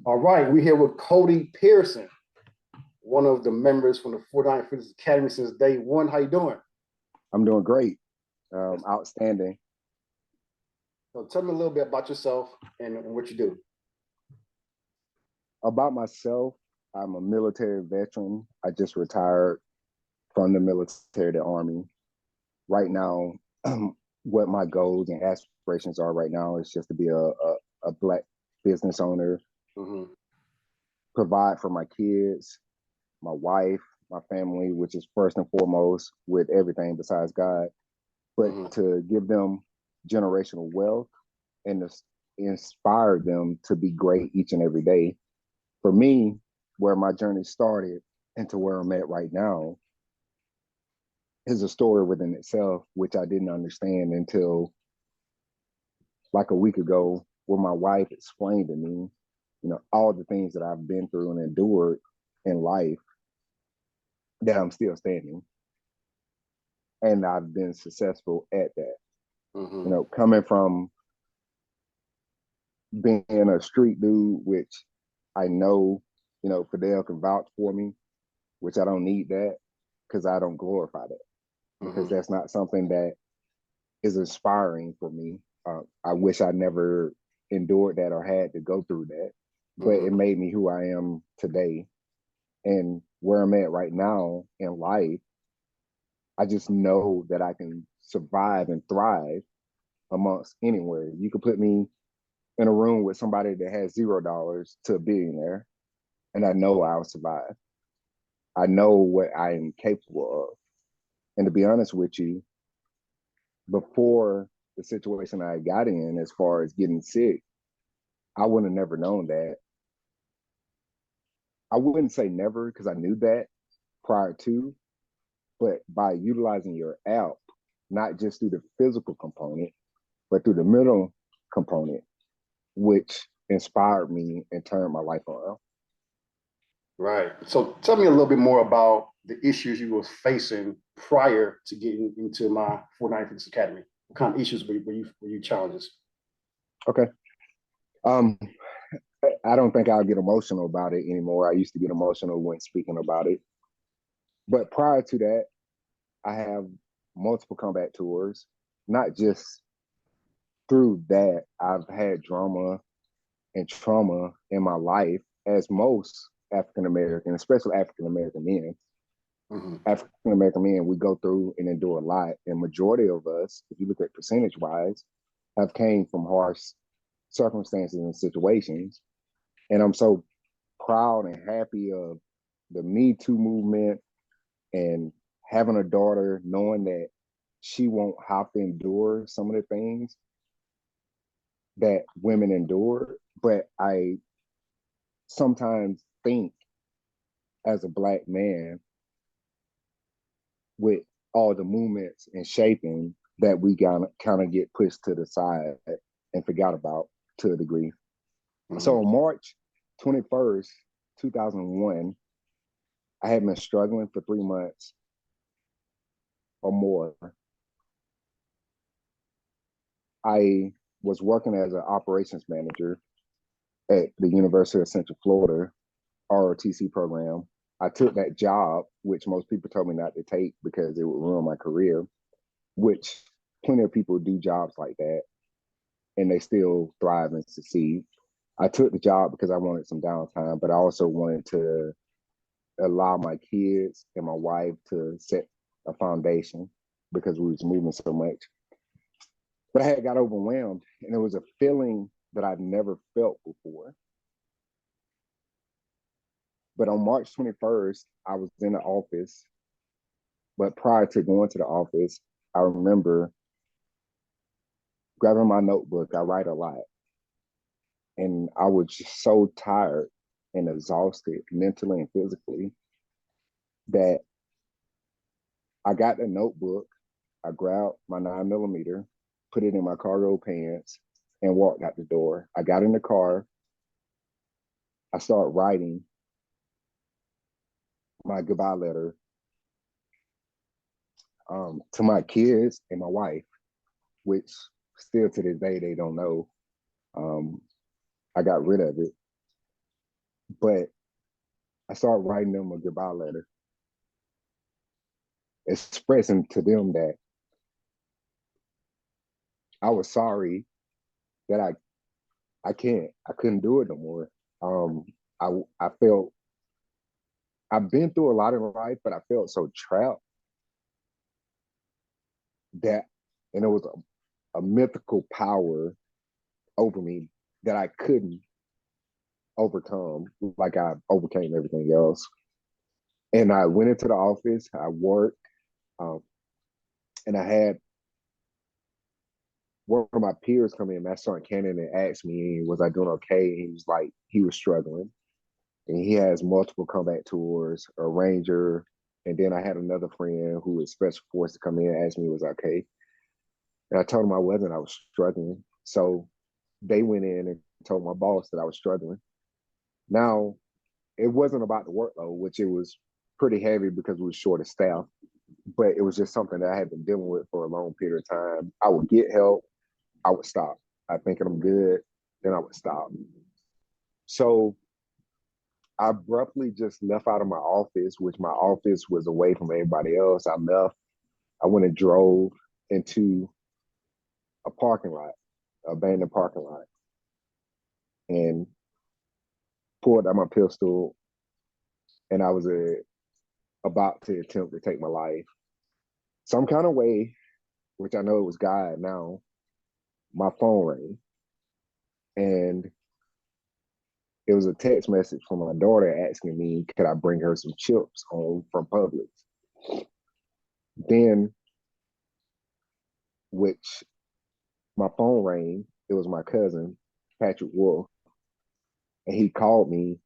All right, we're here with Cody Pearson, one of the members from the 49 Fitness Academy since day one. How you doing? I'm doing great. Outstanding. So tell me a little bit about yourself and what you do. About myself, I'm a military veteran. I just retired from the military, the Army. Right now, what my goals and aspirations are right now is just to be a Black business owner, Mm-hmm. provide for my kids, my wife, my family, which is first and foremost with everything besides God, but Mm-hmm. to give them generational wealth and to inspire them to be great each and every day. For me, where my journey started and to where I'm at right now is a story within itself, which I didn't understand until like a week ago, where my wife explained to me, all the things that I've been through and endured in life that I'm still standing. And I've been successful at that. Mm-hmm. Coming from being a street dude, which I know, Fidel can vouch for me, which I don't need that because I don't glorify that because Mm-hmm. that's not something that is inspiring for me. I wish I never endured that or had to go through that, but Mm-hmm. it made me who I am today. And where I'm at right now in life, I just know that I can survive and thrive amongst anywhere. You could put me in a room with somebody that has $0 to a billionaire, and I know I'll survive. I know what I am capable of. And to be honest with you, before the situation I got in, as far as getting sick, I would have never known that. I wouldn't say never because I knew that prior to, but by utilizing your app, not just through the physical component, but through the mental component, which inspired me and turned my life around. Right. So tell me a little bit more about the issues you was facing prior to getting into my 49 Fitness Academy. What kind of issues were you challenges? Okay. Um, I don't think I'll get emotional about it anymore. I used to get emotional when speaking about it. But prior to that, I have multiple combat tours, not just through that. I've had drama and trauma in my life, as most African American, especially African American men. Mm-hmm. African American men, we go through and endure a lot. And majority of us, if you look at percentage wise, have came from harsh circumstances and situations. And I'm so proud and happy of the Me Too movement and having a daughter, knowing that she won't have to endure some of the things that women endure. But I sometimes think as a Black man, with all the movements and shaping, that we gotta kind of get pushed to the side and forgot about to a degree. So Mm-hmm. on March 21st, 2001, I had been struggling for 3 months or more. I was working as an operations manager at the University of Central Florida ROTC program. I took that job, which most people told me not to take because it would ruin my career, which plenty of people do jobs like that and they still thrive and succeed. I took the job because I wanted some downtime, but I also wanted to allow my kids and my wife to set a foundation because we was moving so much. But I had got overwhelmed and it was a feeling that I'd never felt before. But on March 21st, I was in the office. But prior to going to the office, I remember grabbing my notebook. I write a lot. And I was just so tired and exhausted mentally and physically that I got the notebook. I grabbed my 9mm, put it in my cargo pants, and walked out the door. I got in the car. I started writing my goodbye letter to my kids and my wife, which still to this day they don't know. Um, I got rid of it. But I started writing them a goodbye letter, expressing to them that I was sorry that I couldn't do it no more. Um, I felt I've been through a lot in life, but I felt so trapped that, and it was a mythical power over me that I couldn't overcome, like I overcame everything else. And I went into the office, I worked, um, and I had one of my peers come in, Matt Sergeant Cannon, and asked me, was I doing okay? He was like, he was struggling. And he has multiple combat tours, a ranger. And then I had another friend who was special force to come in and ask me, was I okay? And I told him I wasn't, I was struggling. So they went in and told my boss that I was struggling. Now, it wasn't about the workload, which it was pretty heavy because we were short of staff, but it was just something that I had been dealing with for a long period of time. I would get help, I would stop. I think I'm good, then I would stop. So I abruptly just left out of my office, which my office was away from everybody else. I left. I went and drove into a parking lot, abandoned parking lot, and pulled out my pistol. And I was about to attempt to take my life. Some kind of way, which I know it was God now, my phone rang. And it was a text message from my daughter asking me, could I bring her some chips home from Publix? Then, which my phone rang, it was my cousin, Patrick Wolf, and he called me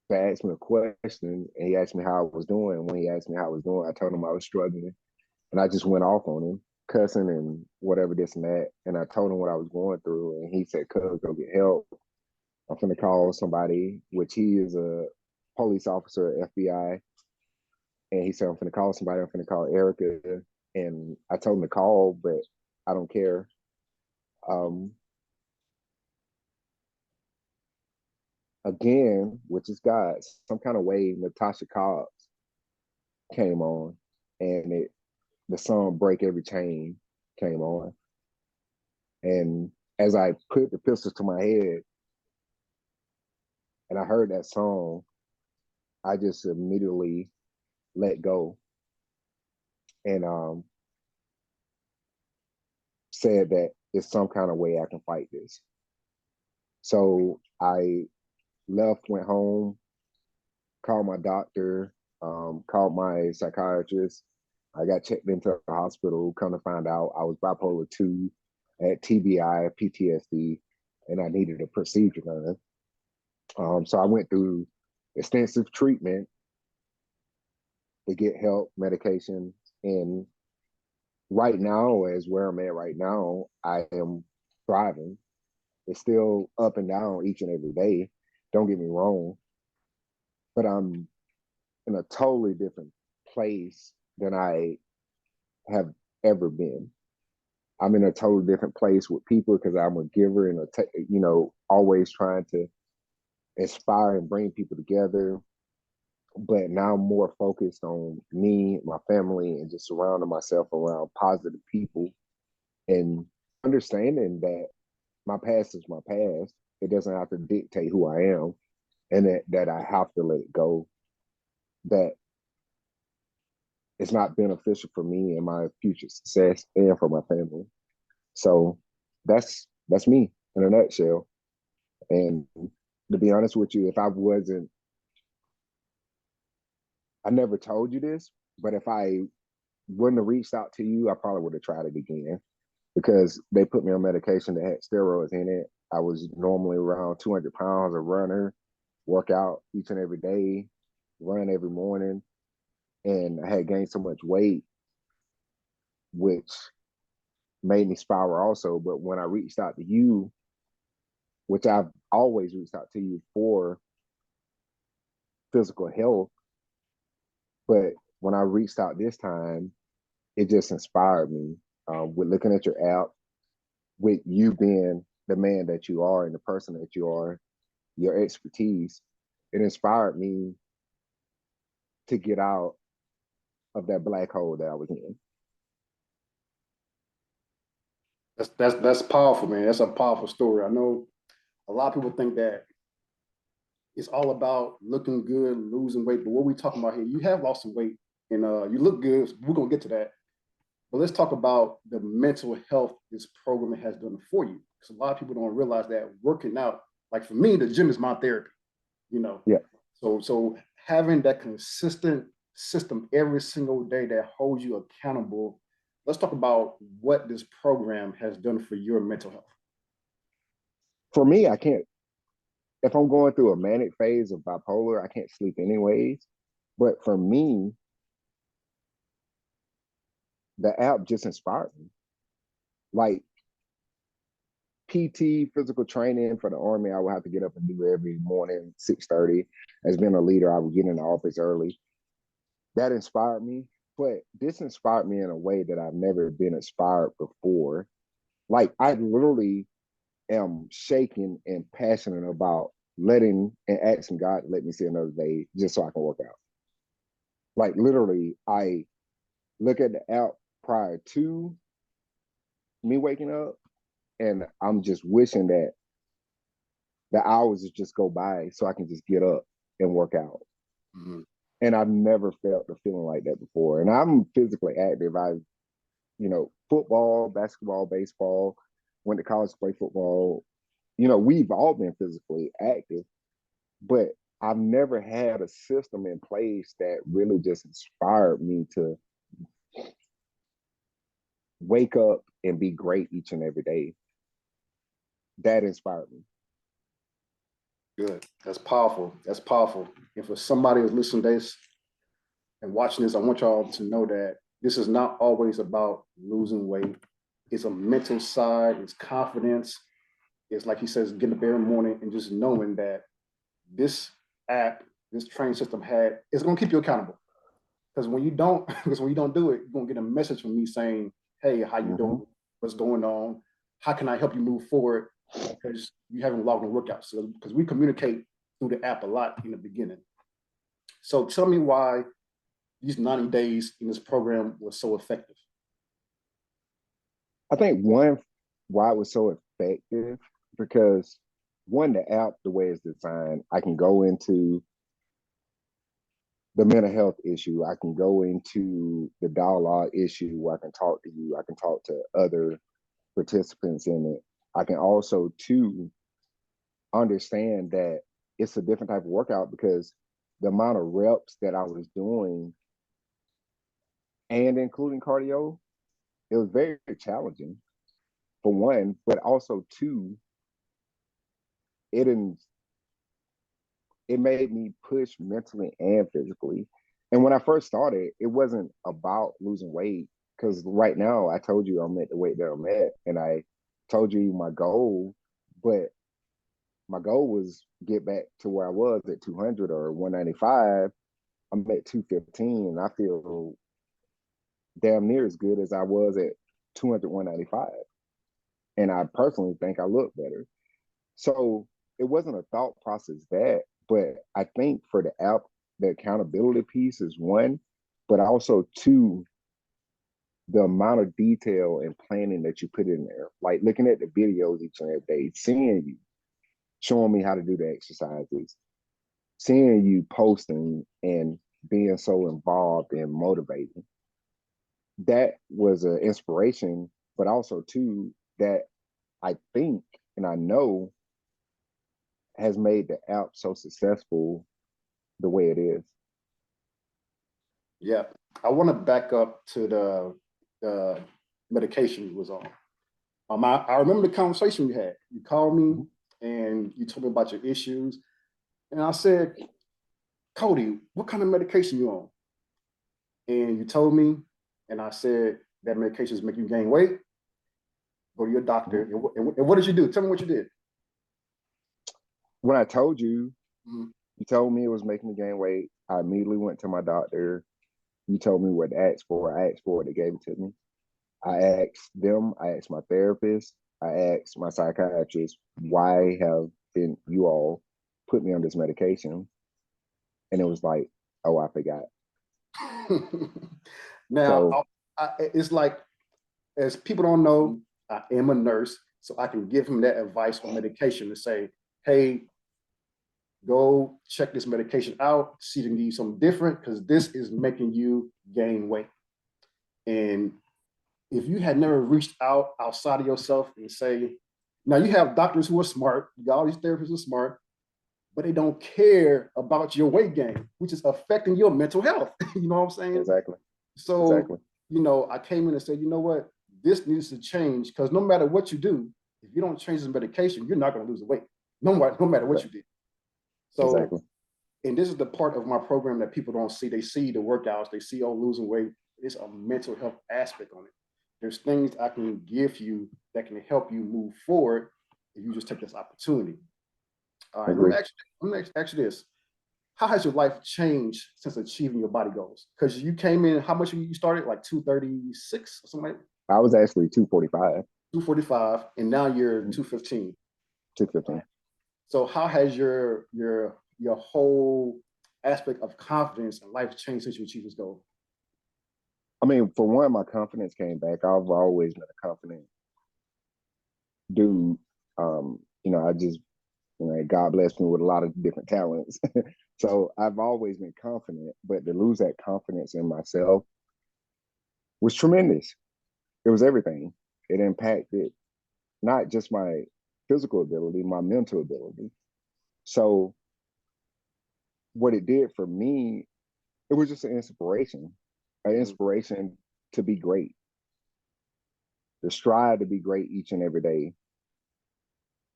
to ask me a question, and he asked me how I was doing. And when he asked me how I was doing, I told him I was struggling, and I just went off on him, cussing and whatever, this and that. And I told him what I was going through, and he said, "Cuz, go get help. I'm finna call somebody," which he is a police officer at FBI. And he said, "I'm finna call somebody. I'm finna call Erica." And I told him to call, but I don't care. Um, Again, which is God, some kind of way, Natasha Cobbs came on, and the song "Break Every Chain" came on. And as I put the pistol to my head and I heard that song, I just immediately let go and said that it's some kind of way I can fight this. So I left, went home, called my doctor, called my psychiatrist. I got checked into the hospital. Come to find out, I was bipolar 2, had TBI, PTSD, and I needed a procedure done. So I went through extensive treatment to get help, medication, and right now, as where I'm at right now, I am thriving. It's still up and down each and every day. Don't get me wrong, but I'm in a totally different place than I have ever been. I'm in a totally different place with people because I'm a giver and always trying to inspire and bring people together. But now I'm more focused on me, my family, and just surrounding myself around positive people and understanding that my past is my past. It doesn't have to dictate who I am, and that I have to let it go. That it's not beneficial for me and my future success and for my family. So that's me in a nutshell. And to be honest with you, if I wasn't, I never told you this, but if I wouldn't have reached out to you, I probably would have tried it again because they put me on medication that had steroids in it. I was normally around 200 pounds, a runner, work out each and every day, run every morning, and I had gained so much weight, which made me spiral also. But when I reached out to you, which I've always reached out to you for physical health, but when I reached out this time, it just inspired me. With looking at your app, with you being the man that you are and the person that you are, your expertise, it inspired me to get out of that black hole that I was in. That's powerful, man. That's a powerful story. I know a lot of people think that it's all about looking good, losing weight. But what we talking about here, you have lost some weight and you look good. We're gonna get to that. But let's talk about the mental health this program has done for you. Because a lot of people don't realize that working out, like for me, the gym is my therapy, you know. Yeah. So having that consistent system every single day that holds you accountable. Let's talk about what this program has done for your mental health. For me, I can't, if I'm going through a manic phase of bipolar, I can't sleep anyways. But for me, the app just inspired me. Like PT, physical training for the Army, I would have to get up and do every morning, 6:30. As being a leader, I would get in the office early. That inspired me. But this inspired me in a way that I've never been inspired before. Like I literally am shaking and passionate about letting and asking God to let me see another day just so I can work out. Like literally, I look at the app prior to me waking up, and I'm just wishing that the hours just go by so I can just get up and work out. Mm-hmm. And I've never felt the feeling like that before. And I'm physically active. Football, basketball, baseball, went to college to play football. We've all been physically active, but I've never had a system in place that really just inspired me to wake up and be great each and every day. That inspired me. Good. That's powerful. That's powerful. And for somebody who's listening to this and watching this, I want y'all to know that this is not always about losing weight. It's a mental side, it's confidence. It's like he says, getting up every morning and just knowing that this app, this training system it's gonna keep you accountable. Because when you don't do it, you're gonna get a message from me saying, hey, how you doing? What's going on? How can I help you move forward? Because you haven't logged in workouts. So because we communicate through the app a lot in the beginning. So tell me why these 90 days in this program was so effective. I think why it was so effective, because the app, the way it's designed, I can go into the mental health issue. I can go into the dialogue issue where I can talk to you. I can talk to other participants in it. I can also, too, understand that it's a different type of workout because the amount of reps that I was doing and including cardio, it was very challenging for one, but also two, it made me push mentally and physically. And when I first started, it wasn't about losing weight, because right now I told you I'm at the weight that I'm at, and I told you my goal, but my goal was get back to where I was at 200 or 195. I'm at 215, and I feel damn near as good as I was at 200, 195. And I personally think I look better. So it wasn't a thought process but I think for the app, the accountability piece is one, but also two, the amount of detail and planning that you put in there, like looking at the videos each and every day, seeing you, showing me how to do the exercises, seeing you posting and being so involved and motivating. That was an inspiration, but also too, that I think and I know has made the app so successful the way it is. Yeah, I want to back up to the medication you was on. I remember the conversation we had. You called me and you told me about your issues, and I said, Cody, what kind of medication you on? And you told me, and I said that medications make you gain weight. Go to your doctor. And what did you do? Tell me what you did. When I told you, you told me it was making me gain weight. I immediately went to my doctor. You told me what to ask for. I asked for it. They gave it to me. I asked them. I asked my therapist. I asked my psychiatrist, why have been you all put me on this medication? And it was like, oh, I forgot. Now, So it's like, as people don't know, I am a nurse, so I can give him that advice on medication to say, hey, go check this medication out, see if it can give you something different, because this is making you gain weight. And if you had never reached out outside of yourself and say, now you have doctors who are smart, you got all these therapists who are smart, but they don't care about your weight gain, which is affecting your mental health. You know what I'm saying? exactly. So, Exactly. I came in and said, you know what, this needs to change, because no matter what you do, if you don't change this medication, you're not going to lose the weight, no matter what you did. So, Exactly. and this is the part of my program that people don't see. They see the workouts, they see, oh, losing weight. It's a mental health aspect on it. There's things I can give you that can help you move forward if you just take this opportunity. All right, Agree. let me ask you this. How has your life changed since achieving your body goals? Because you came in, how much you started? Like 236 or something like I was actually 245. 245, and now you're 215. 215. So how has your whole aspect of confidence and life changed since you achieved this goal? I mean, for one, my confidence came back. I've always been a confident dude. I just, God blessed me with a lot of different talents. So I've always been confident, but to lose that confidence in myself was tremendous. It was everything. It impacted not just my physical ability, my mental ability. So what it did for me, it was just an inspiration to be great, to strive to be great each and every day.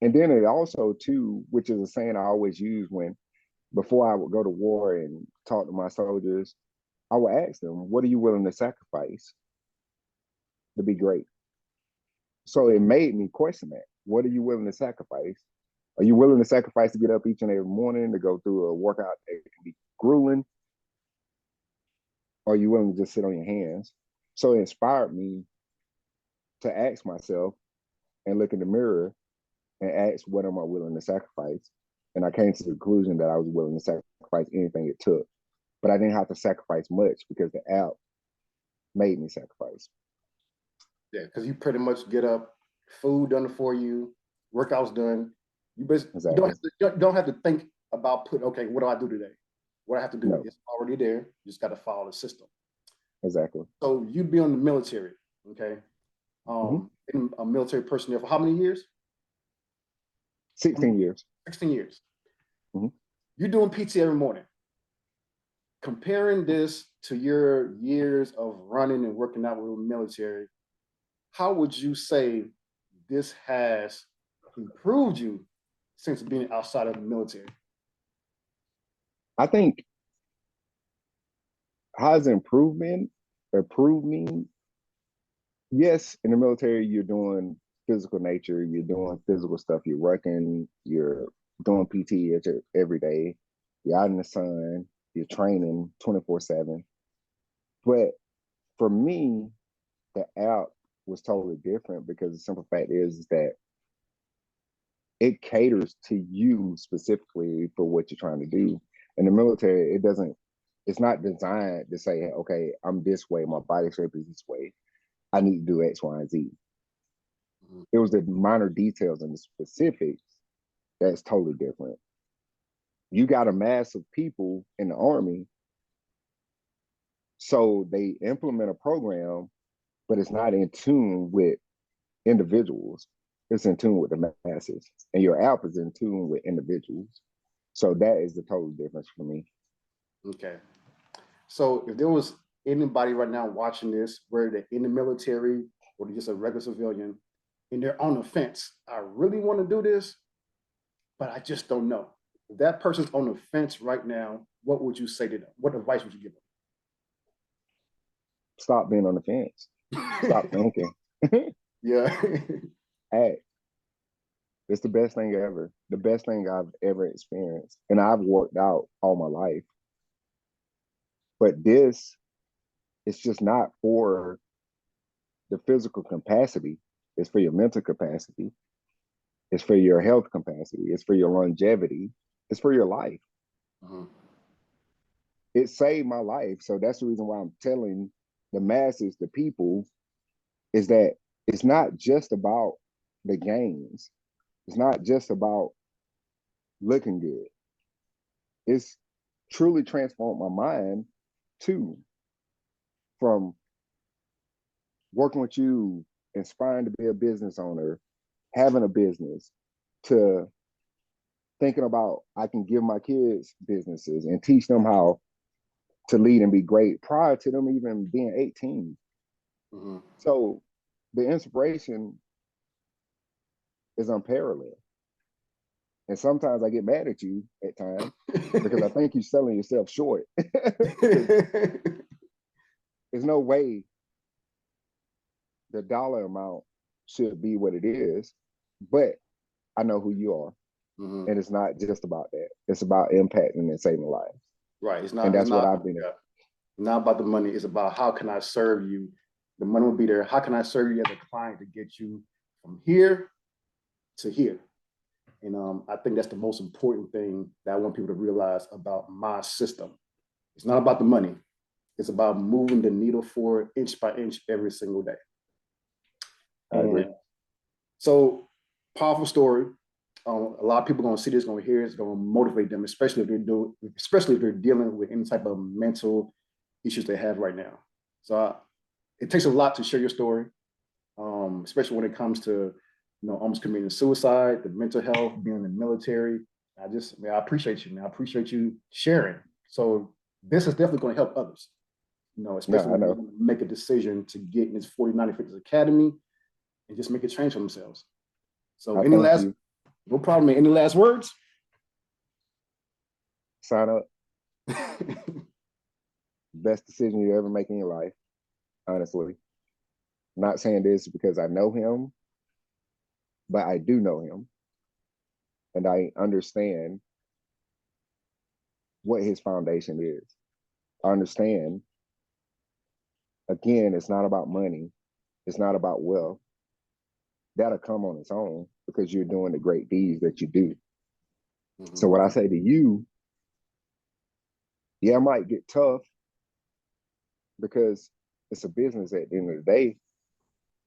And then it also too, which is a saying I always use when before I would go to war and talk to my soldiers, I would ask them, what are you willing to sacrifice to be great? So it made me question that. What are you willing to sacrifice? Are you willing to sacrifice to get up each and every morning to go through a workout that can be grueling? Or are you willing to just sit on your hands? So it inspired me to ask myself and look in the mirror and ask, what am I willing to sacrifice? And I came to the conclusion that I was willing to sacrifice anything it took. But I didn't have to sacrifice much because the app made me sacrifice. Yeah, because you pretty much get up, food done for you, workouts done. You basically Exactly. you don't have to think about okay, what do I do today? What I have to do, No, it's already there. You just got to follow the system. exactly. So you be in the military, okay? Mm-hmm. Been a military personnel for how many years? 16 years. 16 years. Mm-hmm. You're doing PT every morning. Comparing this to your years of running and working out with the military, how would you say this has improved you since being outside of the military? I think has improved me. Yes, in the military, you're doing physical nature, you're doing physical stuff, you're working, you're doing PT every day, you're out in the sun, you're training 24/7. But for me, the app was totally different because the simple fact is that it caters to you specifically for what you're trying to do. In the military, it's not designed to say, okay, I'm this way, my body shape is this way, I need to do X, Y, and Z. It was the minor details and the specifics that's totally different. You got a mass of people in the army, so they implement a program, but it's not in tune with individuals. It's in tune with the masses, and your app is in tune with individuals. So that is the total difference for me. Okay. So if there was anybody right now watching this, whether they're in the military or they're just a regular civilian, and they're on the fence, I really want to do this, but I just don't know. If that person's on the fence right now, what would you say to them? What advice would you give Stop being on the fence. Stop them? thinking. Yeah. Act. It's the best thing ever. The best thing I've ever experienced. And I've worked out all my life. But this, it's just not for the physical capacity. It's for your mental capacity. It's for your health capacity. It's for your longevity. It's for your life. Mhm. it saved my life. So that's the reason why I'm telling the masses, the people, is that it's not just about the gains. It's not just about looking good. It's truly transformed my mind too, from working with you, inspiring to be a business owner, having a business, to thinking about I can give my kids businesses and teach them how to lead and be great prior to them even being 18. Mhm. So the inspiration is unparalleled. And sometimes I get mad at you at times because I think you're selling yourself short. Because there's no way the dollar amount should be what it is, but I know who you are. Mhm. And it's not just about that. It's about impacting and saving lives. Right. It's And not. It's that's what not. I've been. Yeah, not about the money. It's about how can I serve you. The money will be there. How can I serve you as a client to get you from here to here? And I think that's the most important thing that I want people to realize about my system. It's not about the money. It's about moving the needle forward inch by inch every single day. I agree. And so, powerful story. A lot of people are going to see this, going to hear it. It's going to motivate them, especially if they're dealing with any type of mental issues they have right now. So it takes a lot to share your story, especially when it comes to almost committing suicide, the mental health, being in the military. I appreciate you, man. I appreciate you sharing. So this is definitely going to help others, No, especially I when they know. make a decision to get in this 40/90 Fitness Academy and just make a change for themselves. So I thank you. no problem, man. Any last words? Sign up. Best decision you ever make in your life, honestly. Not saying this because I know him, but I do know him. And I understand what his foundation is. I understand, again, it's not about money. It's not about wealth. That'll come on its own because you're doing the great deeds that you do. So Mhm. what I say to you, yeah, it might get tough because it's a business at the end of the day,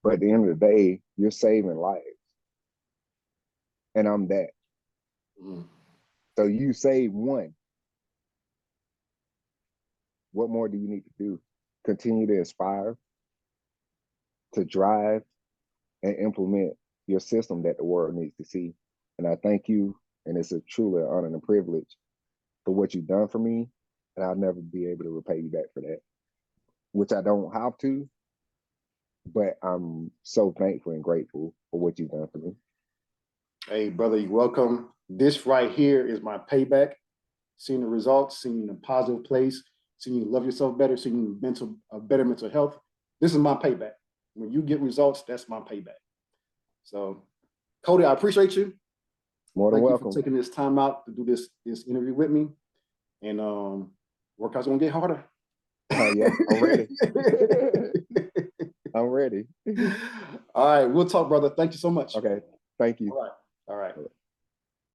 but at the end of the day, you're saving lives. And I'm that. Mhm. So you save one. What more do you need to do? Continue to inspire, to drive, and implement your system that the world needs to see. And I thank you. And it's a truly an honor and a privilege for what you've done for me. And I'll never be able to repay you back for that, which I don't have to, but I'm so thankful and grateful for what you've done for me. Hey, brother, you're welcome. This right here is my payback. Seeing the results, seeing you in a positive place, seeing you love yourself better, seeing you better mental health. This is my payback. When you get results, that's my payback. So, Cody, I appreciate you. More than Thank you for welcome. taking this time out to do this interview with me. And workout's gonna get harder. Yeah, I'm ready. I'm ready. All right, we'll talk, brother. Thank you so much. Okay. Thank you. All right. All right.